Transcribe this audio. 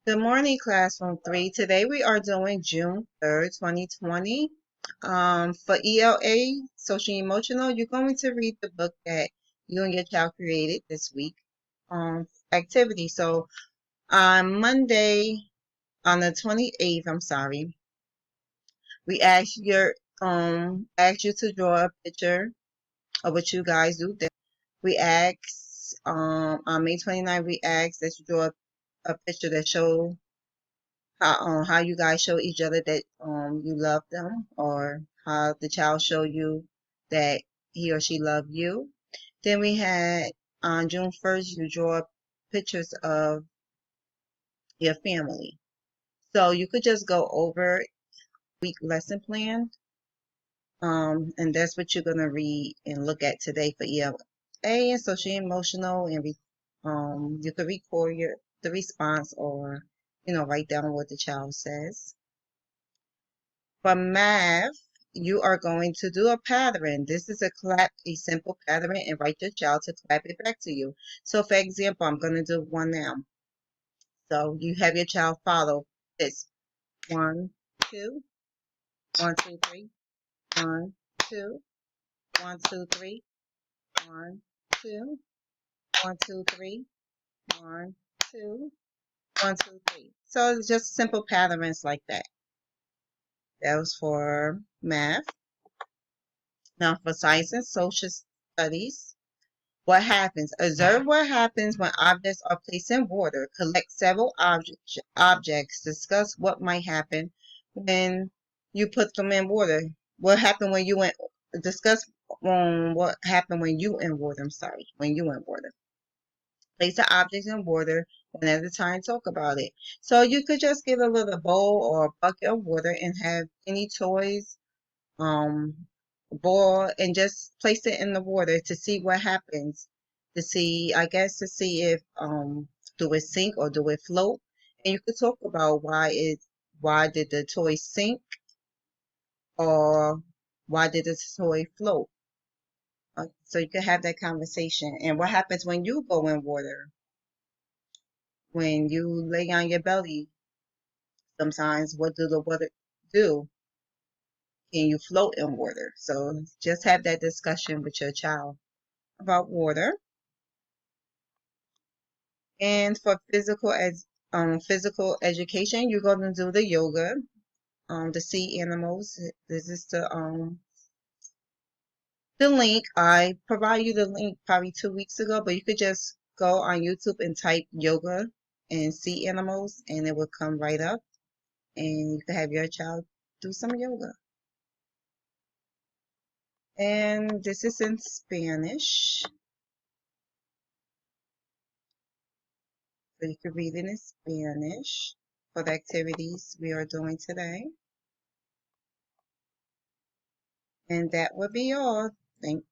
Good morning, Classroom 3. Today we are doing June 3rd, 2020. For ELA, Social Emotional, you're going to read the book that you and your child created this week activity. So on Monday, on the 28th, we asked you to draw a picture of what you guys do. We asked on May 29th, we asked that you draw a picture that shows how you guys show each other that you love them, or how the child show you that he or she love you. Then we had on June 1st, you draw pictures of your family. So you could just go over week lesson plan, and that's what you're gonna read and look at today for ELA and social emotional, and you could record the response, or write down what the child says. For math, you are going to do a pattern. This is a simple pattern, and write your child to clap it back to you. So for example, I'm going to do one now. So you have your child follow this. 1, 2, 1, 2, 3, 1, 2, 1, 2, 3, 1, 2, 1, 2, 3, 1, 2, 1, 2, 3. So it's just simple patterns like that. That was for math. Now for science and social studies, what happens? Observe what happens when objects are placed in water. Collect several objects. Discuss what might happen when you put them in water. What happened when you went? Discuss what happened when you in water. When you in water. Place the objects in water one at a time. Talk about it. So you could just get a little bowl or a bucket of water and have any toys, ball, and just place it in the water to see what happens. To see if do it sink or do it float. And you could talk about why did the toy sink, or why did the toy float. So you can have that conversation. And what happens when you go in water? When you lay on your belly, sometimes what do the water do? Can you float in water? So just have that discussion with your child about water. And for physical education, you're going to do the yoga, the sea animals. This is the link. I provide you the link probably 2 weeks ago, but you could just go on YouTube and type yoga and sea animals, and it will come right up, and you can have your child do some yoga. And this is in Spanish, so you can read it in Spanish for the activities we are doing today. And that would be all. Thanks.